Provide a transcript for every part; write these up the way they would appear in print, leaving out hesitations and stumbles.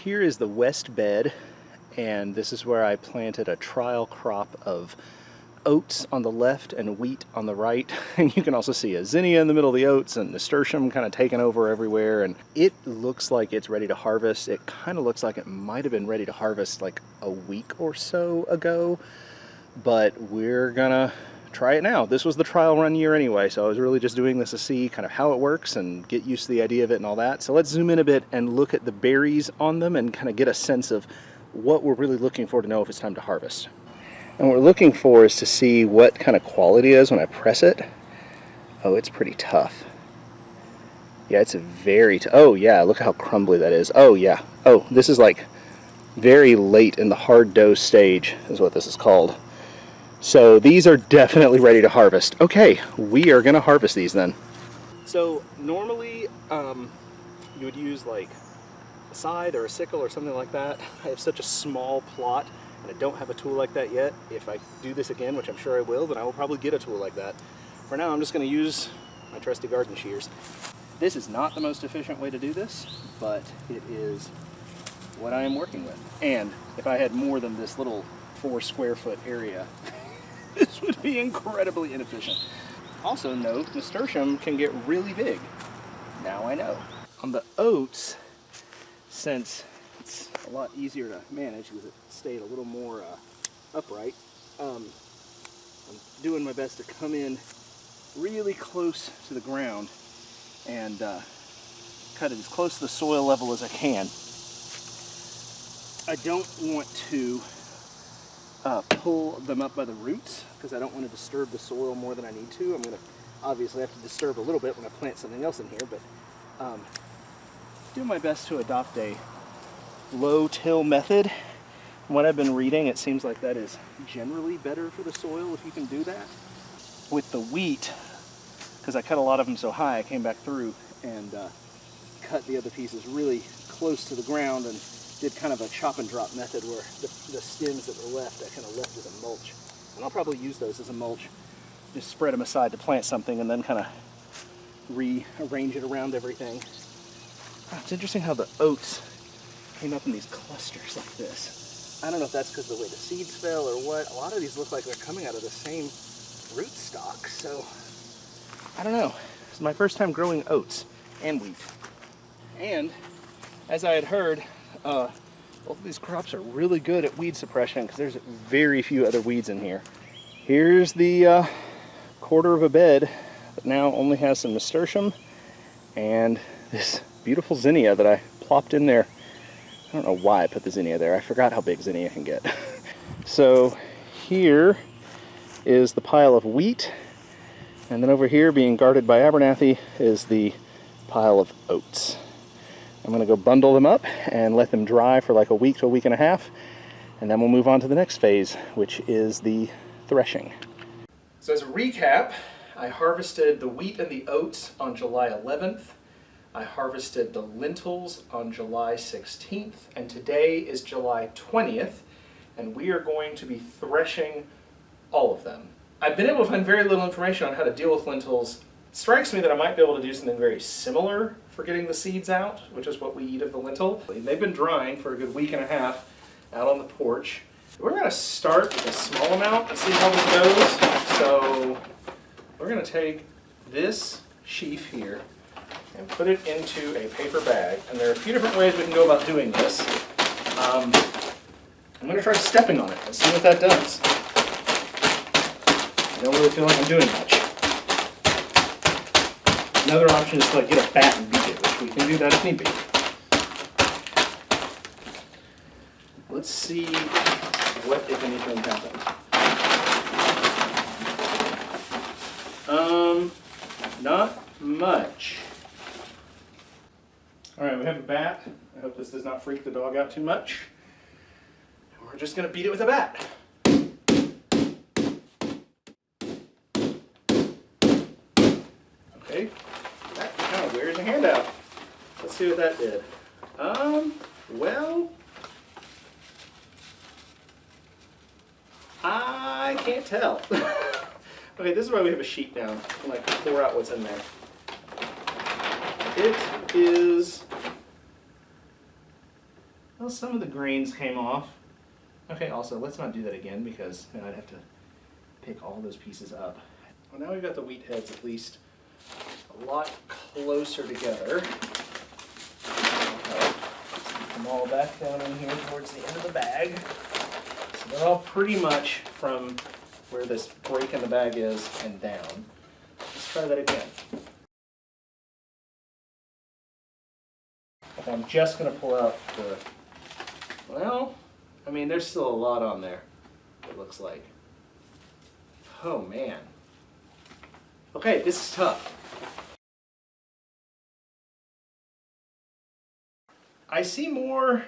here is the west bed, and this is where I planted a trial crop of oats on the left and wheat on the right. And you can also see a zinnia in the middle of the oats and nasturtium kind of taking over everywhere. And it looks like it's ready to harvest. It kind of looks like it might have been ready to harvest like a week or so ago, but we're gonna try it now. This was the trial run year anyway, so I was really just doing this to see kind of how it works and get used to the idea of it and all that. So let's zoom in a bit and look at the berries on them and kind of get a sense of what we're really looking for to know if it's time to harvest. And what we're looking for is to see what kind of quality it is when I press it. Oh, it's pretty tough. Yeah, it's a very oh yeah, look how crumbly that is. Oh yeah. Oh, this is like very late in the hard dough stage is what this is called. So these are definitely ready to harvest. Okay, we are gonna harvest these then. So normally you would use like a scythe or a sickle or something like that. I have such a small plot and I don't have a tool like that yet. If I do this again, which I'm sure I will, then I will probably get a tool like that. For now, I'm just gonna use my trusty garden shears. This is not the most efficient way to do this, but it is what I am working with. And if I had more than this little 4 square foot area, this would be incredibly inefficient. Also note, nasturtium can get really big. Now I know. On the oats, since it's a lot easier to manage because it stayed a little more upright, I'm doing my best to come in really close to the ground and cut it as close to the soil level as I can. I don't want to pull them up by the roots because I don't want to disturb the soil more than I need to. I'm going to obviously have to disturb a little bit when I plant something else in here, but do my best to adopt a low till method. From what I've been reading, it seems like that is generally better for the soil if you can do that. With the wheat, because I cut a lot of them so high, I came back through and cut the other pieces really close to the ground and did kind of a chop and drop method where the stems that were left, I kind of left as a mulch. And I'll probably use those as a mulch. Just spread them aside to plant something and then kind of rearrange it around everything. It's interesting how the oats came up in these clusters like this. I don't know if that's because of the way the seeds fell or what. A lot of these look like they're coming out of the same rootstock, so I don't know. It's my first time growing oats and wheat. And as I had heard, both of these crops are really good at weed suppression because there's very few other weeds in here. Here's the quarter of a bed that now only has some nasturtium and this beautiful zinnia that I plopped in there. I don't know why I put the zinnia there. I forgot how big zinnia can get. So here is the pile of wheat, and then over here, being guarded by Abernathy, is the pile of oats. I'm going to go bundle them up and let them dry for like a week to a week and a half, and then we'll move on to the next phase, which is the threshing. So as a recap, I harvested the wheat and the oats on July 11th. I harvested the lentils on July 16th, and today is July 20th, and we are going to be threshing all of them. I've been able to find very little information on how to deal with lentils. It strikes me that I might be able to do something very similar for getting the seeds out, which is what we eat of the lentil. They've been drying for a good week and a half out on the porch. We're going to start with a small amount and see how this goes. So we're going to take this sheaf here and put it into a paper bag. And there are a few different ways we can go about doing this. I'm going to try stepping on it and see what that does. I don't really feel like I'm doing much. Another option is to like get a bat and beat it, which we can do that if need be. Let's see what, if anything, happens. Not much. Alright, we have a bat. I hope this does not freak the dog out too much. We're just going to beat it with a bat. Okay, that kind of wears a hand out. Let's see what that did. Well, I can't tell. Okay, this is why we have a sheet down and like pour out what's in there. It is Well, some of the grains came off. Okay, also, let's not do that again because then I'd have to pick all those pieces up. Well, now we've got the wheat heads at least a lot closer together. Put them all back down in here towards the end of the bag. So they're all pretty much from where this break in the bag is and down. Let's try that again. Okay, I'm just going to pull out the, well, I mean, there's still a lot on there, it looks like. Oh, man. Okay, this is tough. I see more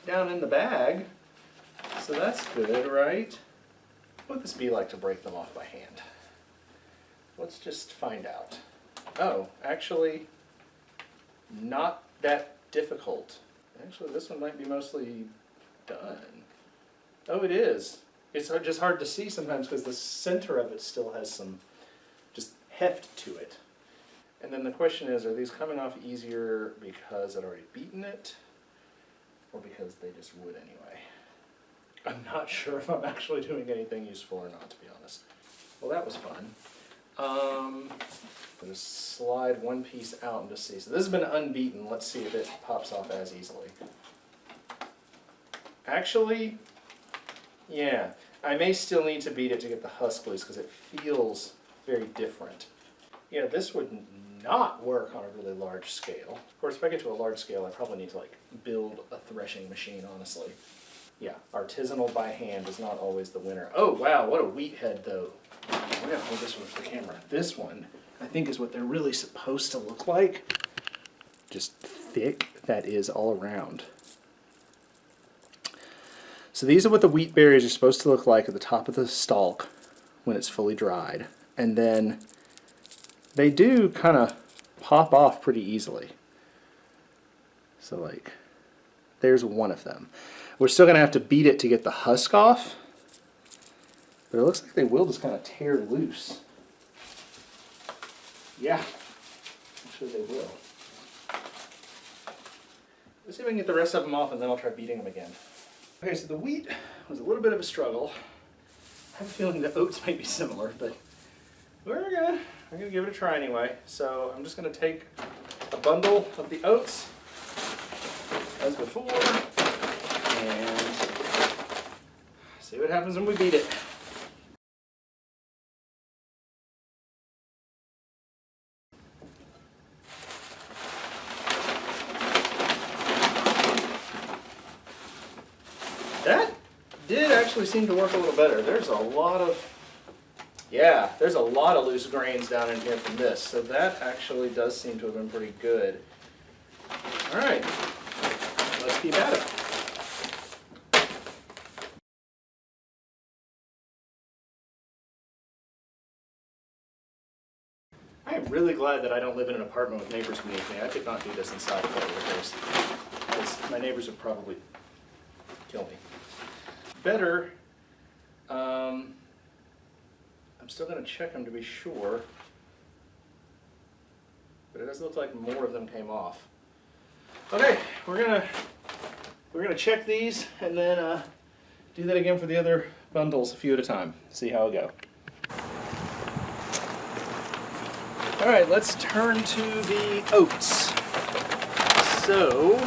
down in the bag, so that's good, right? What would this be like to break them off by hand? Let's just find out. Oh, actually, not that difficult. Actually, this one might be mostly done. Oh, it is. It's just hard to see sometimes because the center of it still has some just heft to it. And then the question is, are these coming off easier because I'd already beaten it, or because they just would anyway? I'm not sure if I'm actually doing anything useful or not, to be honest. Well, that was fun. I'm going to slide one piece out and just see. So this has been unbeaten. Let's see if it pops off as easily. Actually, yeah. I may still need to beat it to get the husk loose because it feels very different. Yeah, this would not work on a really large scale. Of course, if I get to a large scale, I probably need to like build a threshing machine, honestly. Yeah, artisanal by hand is not always the winner. Oh, wow, what a wheat head, though. I'm going to hold this one for the camera. This one, I think, is what they're really supposed to look like. Just thick, that is, all around. So these are what the wheat berries are supposed to look like at the top of the stalk when it's fully dried. And then they do kind of pop off pretty easily. So like, there's one of them. We're still going to have to beat it to get the husk off, but it looks like they will just kind of tear loose. Yeah, actually they will. Let's see if I can get the rest of them off and then I'll try beating them again. Okay, so the wheat was a little bit of a struggle. I have a feeling the oats might be similar, but we're gonna give it a try anyway. So I'm just gonna take a bundle of the oats as before and see what happens when we beat it. That did actually seem to work a little better. There's a lot of, yeah, there's a lot of loose grains down in here from this. So that actually does seem to have been pretty good. All right, let's keep at it. I am really glad that I don't live in an apartment with neighbors beneath me. I could not do this inside if that were the case, because my neighbors would probably kill me. Better, I'm still going to check them to be sure, but it does look like more of them came off. Okay, we're gonna check these and then do that again for the other bundles, a few at a time. See how it go. All right, let's turn to the oats. So.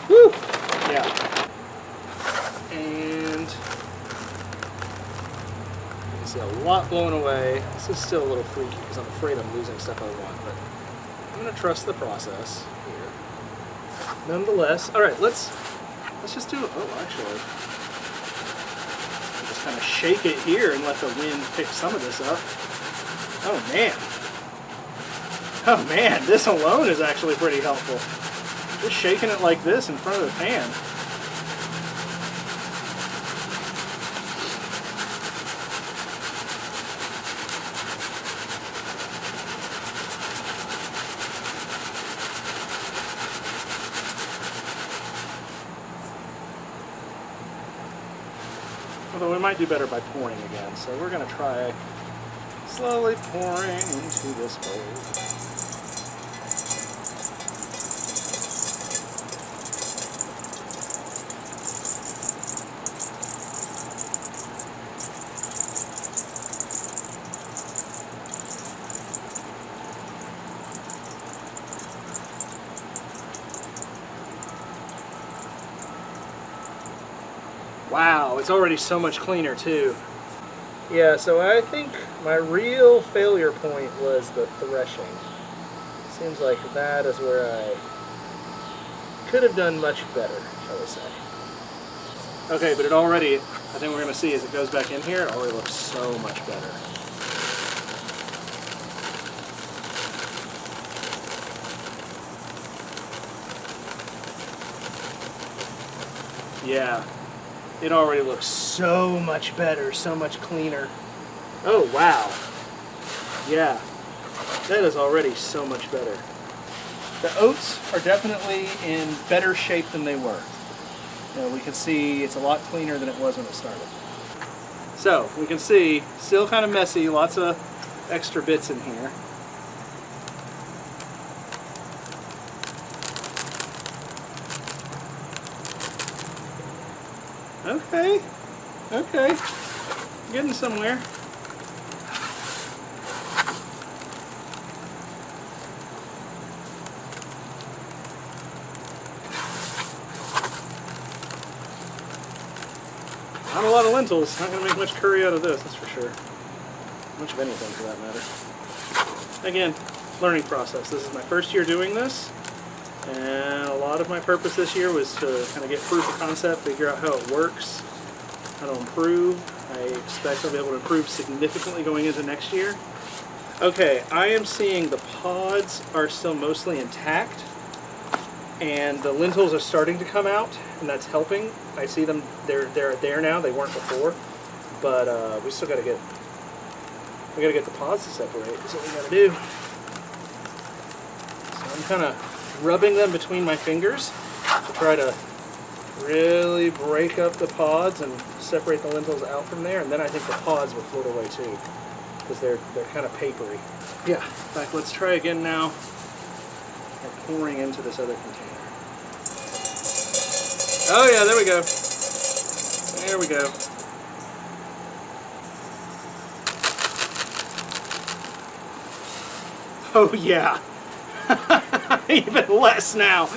Woo! Yeah. And you can see a lot blown away. This is still a little freaky because I'm afraid I'm losing stuff I want, but I'm gonna trust the process here. Nonetheless, all right, let's just do it. Oh, actually, just kind of shake it here and let the wind pick some of this up. Oh man, this alone is actually pretty helpful. Just shaking it like this in front of the pan. Although we might do better by pouring again. So we're going to try slowly pouring into this bowl. Wow, it's already so much cleaner too. Yeah, so I think my real failure point was the threshing. Seems like that is where I could have done much better, shall we say. Okay, but it already, I think we're going to see as it goes back in here, it already looks so much better. Yeah. It already looks so much better, so much cleaner. Oh, wow. Yeah, that is already so much better. The oats are definitely in better shape than they were. You know, we can see it's a lot cleaner than it was when it started. So, we can see, still kind of messy, lots of extra bits in here. Okay, okay, getting somewhere. Not a lot of lentils, not going to make much curry out of this, that's for sure. Much of anything for that matter. Again, learning process. This is my first year doing this, and a lot of my purpose this year was to kind of get proof of concept, figure out how it works, how to improve. I expect I'll be able to improve significantly going into next year. Okay, I am seeing the pods are still mostly intact, and the lentils are starting to come out, and that's helping. I see them, they're there now, they weren't before, but we still got to get, the pods to separate, that's what we got to do. So I'm kind of rubbing them between my fingers to try to really break up the pods and separate the lentils out from there, and then I think the pods will float away too, because they're kind of papery. Yeah, in fact, let's try again now. We're pouring into this other container. Oh yeah, there we go. There we go. Oh yeah. Even less now.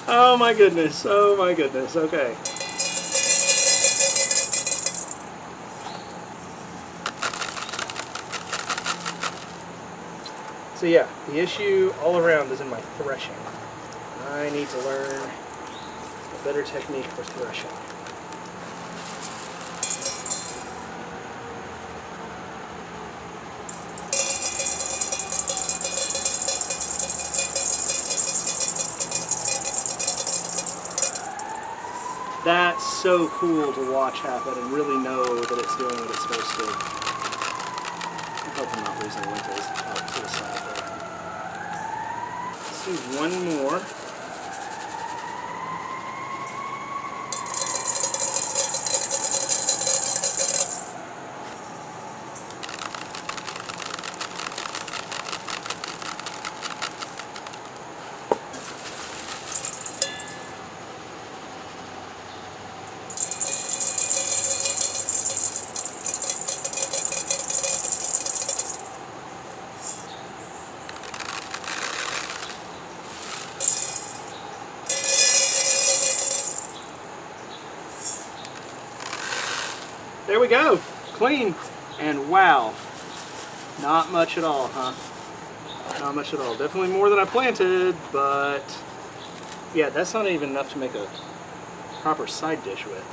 Oh my goodness. Oh my goodness. Okay. So yeah, the issue all around is in my threshing. I need to learn a better technique for threshing. That's so cool to watch happen and really know that it's doing what it's supposed to. I hope I'm not losing lentils out to the side there. Let's do one more. There we go, clean, and wow, not much at all, huh? Not much at all. Definitely more than I planted, but yeah, that's not even enough to make a proper side dish with.